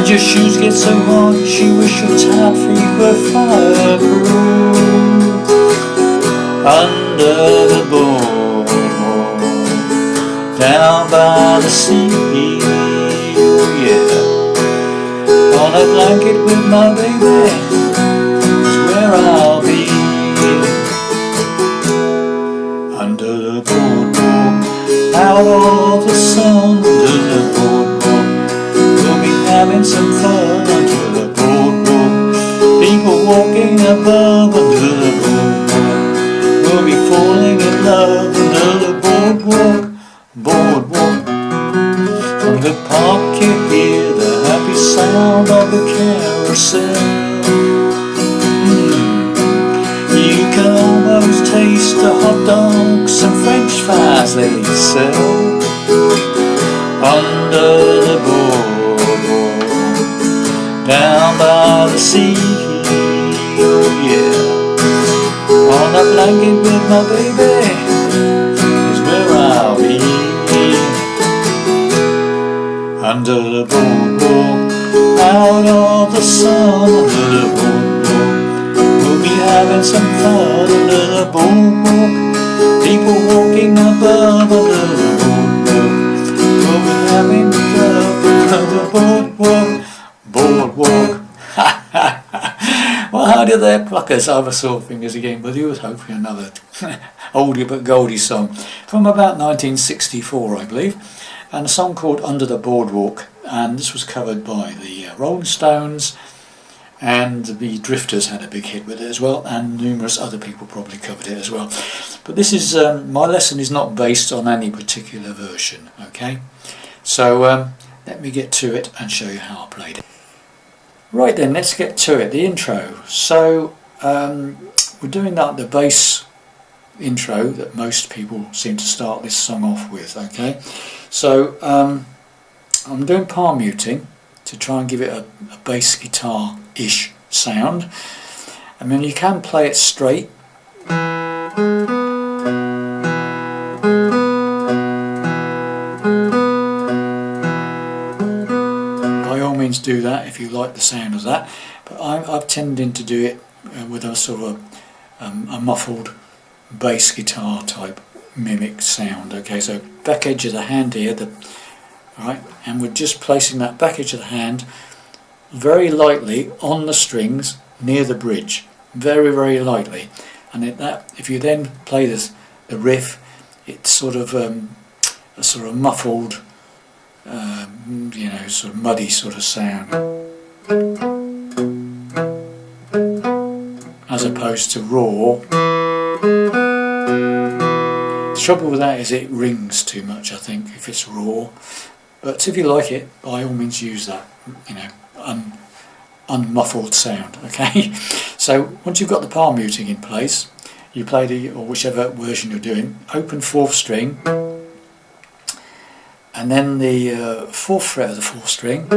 And your shoes get so hot, you wish your tired feet were fireproof. Under the boardwalk, down by the sea, yeah. On a blanket with my baby is where I'll be. Under the boardwalk, out of the sun. Under the boardwalk, we'll be having some fun. Under the boardwalk, people walking above. Under the boardwalk, we'll be falling in love. Under the boardwalk, boardwalk. From the park you hear the happy sound of the carousel. You can almost taste the hot dogs and french fries they sell. Under the boardwalk, down by the sea, oh yeah. On a blanket with my baby is where I'll be. Under the boardwalk, out of the sun. Under the boardwalk, we'll be having some fun. Under the boardwalk, people walking above. Under the boardwalk, we'll be having love. Under the boardwalk, boardwalk. Well, how did their pluckers oversaw fingers again? But he was hoping another oldie but goldie song from about 1964, I believe. And a song called Under the Boardwalk, and this was covered by the Rolling Stones, and the Drifters had a big hit with it as well, and numerous other people probably covered it as well. But this is, my lesson is not based on any particular version, okay? So let me get to it and show you how I played it. Right then, let's get to it, the intro. So we're doing that, the bass intro that most people seem to start this song off with, okay? So I'm doing palm muting to try and give it a bass guitar-ish sound. I mean, you can play it straight. By all means do that if you like the sound of that, but I've tended to do it with a sort of a muffled bass guitar type mimic sound. Okay, so back edge of the hand here, right, and we're just placing that back edge of the hand very lightly on the strings near the bridge, very very lightly, and if you then play the riff, it's sort of a sort of muffled, you know, sort of muddy sort of sound, as opposed to raw. The trouble with that is it rings too much, I think, if it's raw. But if you like it, by all means use that, you know, unmuffled sound, okay? So once you've got the palm muting in place, you play or whichever version you're doing, open 4th string, and then the 4th fret of the 4th string,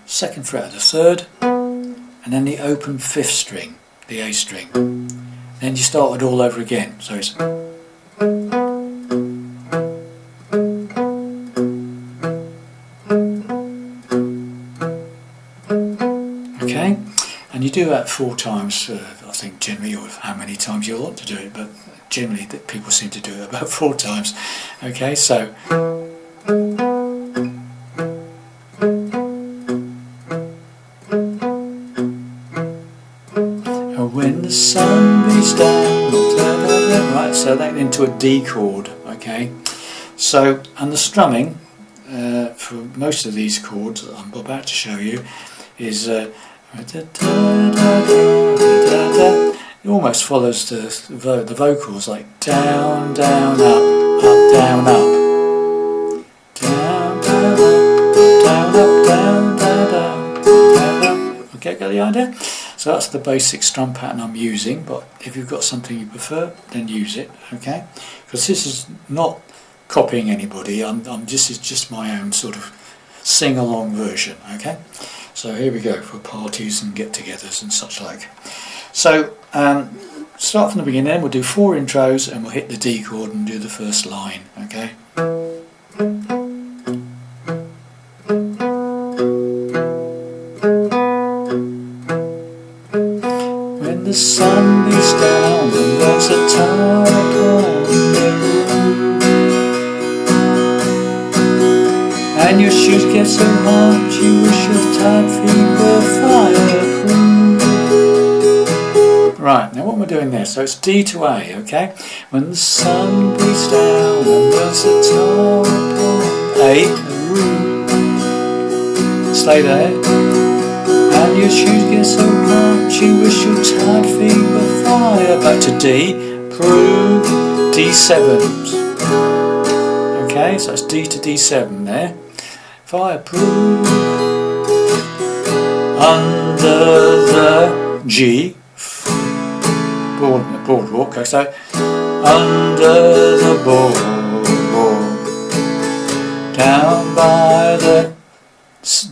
2nd fret of the 3rd, and then the open 5th string, the A string. Then you start it all over again, so it's... Okay, and you do that 4 times, I think generally, or how many times you want to do it, but generally people seem to do it about 4 times. Okay, so when the sun beats down, right, so that into a D chord, okay? So, and the strumming for most of these chords that I'm about to show you is it almost follows the vocals, like down, down, up, down, up, down, down, up, down, down, down, down, up. Okay, got the idea? So that's the basic strum pattern I'm using, but if you've got something you prefer, then use it, okay? Because this is not copying anybody, this is just my own sort of sing-along version, okay? So here we go for parties and get-togethers and such like. So start from the beginning, then we'll do 4 intros and we'll hit the D chord and do the first line, okay? sun beats down and burns the tar upon the roof, and your shoes get so hot you wish your tight feet were fireproof. Right, now what we're doing there, so it's D to A, okay? When the sun beats down and burns the tar upon A, the roof, stay there. And your shoes get so hot you wish your tired feet were fire. Back to D, prove D7s. Okay, so that's D to D7 there. Fireproof. Under the G, boardwalk. Okay, so under the boardwalk, down by the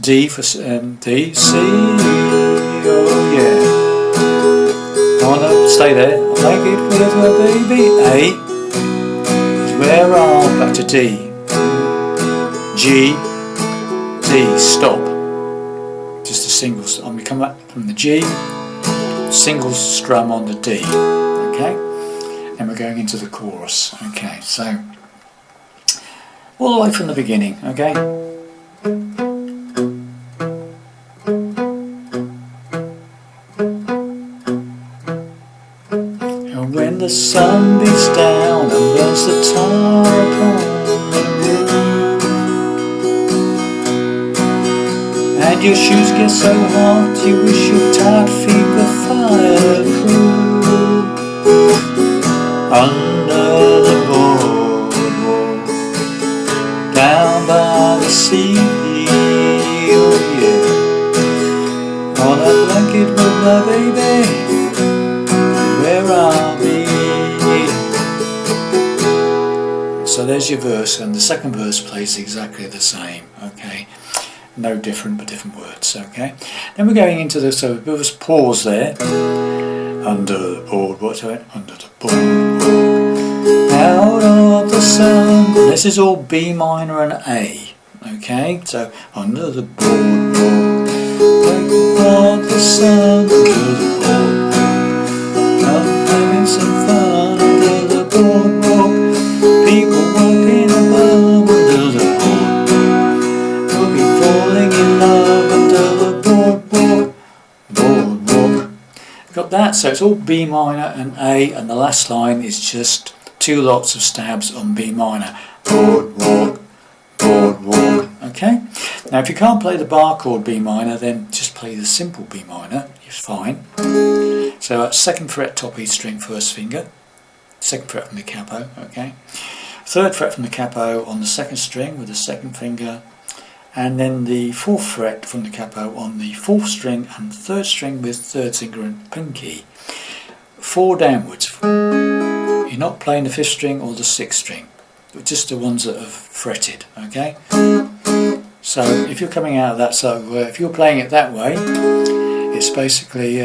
D for D, C, oh yeah. I wanna stay there. I'll make it with my baby. A is where I'm. Back to D. G, D, stop. Just a single. I'm coming up from the G, single strum on the D. Okay, and we're going into the chorus. Okay, so all the way from the beginning. Okay. When the sun beats down and burns the tar upon the roof, and your shoes get so hot you wish your tired feet were fireproof. Under the boardwalk, down by the sea, oh yeah. On a blanket with my baby, where I'll be. So there's your verse, and the second verse plays exactly the same, okay? No different, but different words, okay? Then we're going into the, so there was pause there. Under the boardwalk, so under the boardwalk, out of the sun. This is all B minor and A, okay? So under the boardwalk, out of the sun, under the boardwalk. I'm having some fun under the boardwalk. People walking along under the boardwalk. We'll be falling in love under the boardwalk. Boardwalk. Got that? So it's all B minor and A, and the last line is just two lots of stabs on B minor. Boardwalk. Boardwalk. Okay? Now if you can't play the bar chord B minor, then just play the simple B minor. It's fine. So that's second fret top E string, first finger, second fret from the capo, okay. Third fret from the capo on the second string with the second finger, and then the fourth fret from the capo on the fourth string and third string with third finger and pinky. 4 downwards. You're not playing the fifth string or the sixth string, but just the ones that have fretted, okay. So if you're coming out of that, so if you're playing it that way, it's basically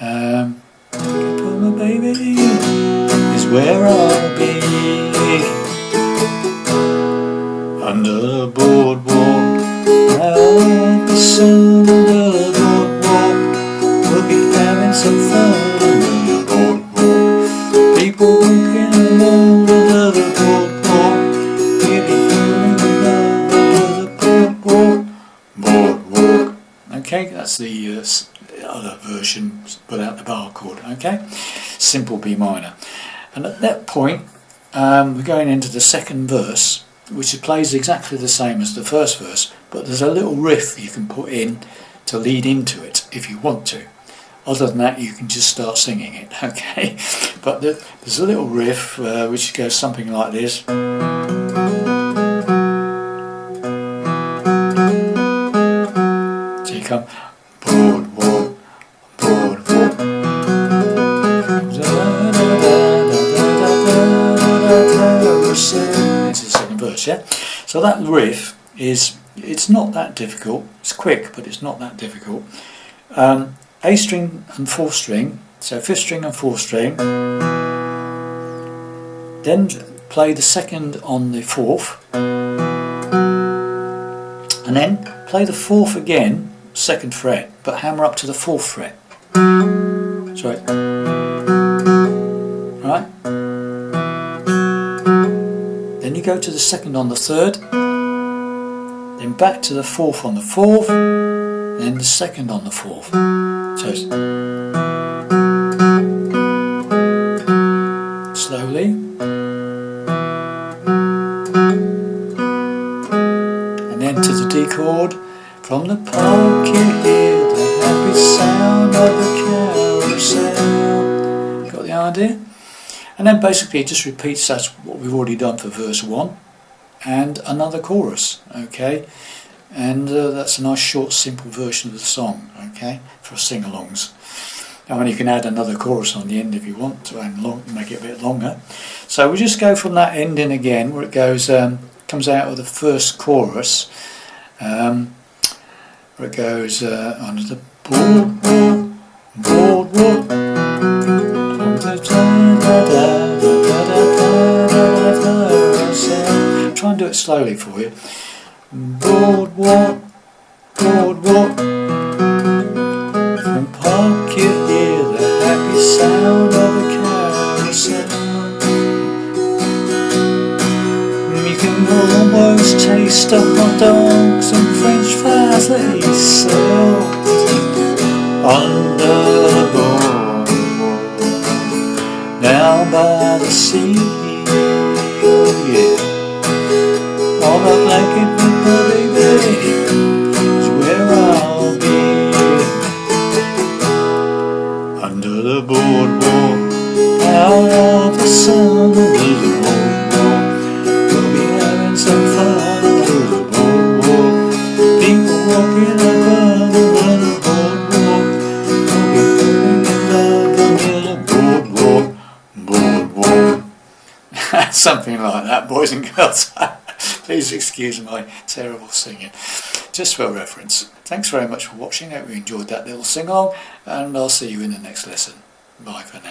my baby is where I'll be. Under the boardwalk, out the sun under the boardwalk. We'll be having some fun under the boardwalk. People walking along under the boardwalk. We'll be falling in love under the boardwalk. Boardwalk. Okay, that's the other version without the bar chord, okay? Simple B minor. And at that point, we're going into the second verse, which plays exactly the same as the first verse, but there's a little riff you can put in to lead into it if you want to. Other than that, you can just start singing it, okay? But there's a little riff which goes something like this. So you come, boardwalk, boardwalk. It's the second verse, yeah? So that riff is, it's not that difficult. It's quick, but it's not that difficult. A string and fourth string, so fifth string and fourth string. Then play the second on the fourth. And then play the fourth again, second fret, but hammer up to the fourth fret. So Sorry. Right. Then you go to the second on the third, then back to the fourth on the fourth, then the second on the fourth. So it's slowly, and then to the D chord. From the park you hear the happy sound of a carousel. Got the idea? And then basically it just repeats that's what we've already done for verse 1 and another chorus, okay? And that's a nice short simple version of the song, okay, for sing-alongs. I mean, you can add another chorus on the end if you want to and make it a bit longer. So we just go from that ending again where it goes, comes out of the first chorus, where it goes under the boardwalk, boardwalk. Try and do it slowly for you. Boardwalk, boardwalk. From park you hear the happy sound of a carousel. You can almost taste the hot dogs and French fries they sell under the boardwalk. Down by the sea, oh yeah. On a blanket with my baby is where I'll be. Under the boardwalk, out of the sun, under the boardwalk, we'll be having some fun under the boardwalk. People walking around under the boardwalk, we'll be falling in love under the boardwalk, boardwalk. Something like that, boys and girls. Please excuse my terrible singing, just for reference. Thanks very much for watching. I hope you enjoyed that little sing-along, and I'll see you in the next lesson. Bye for now.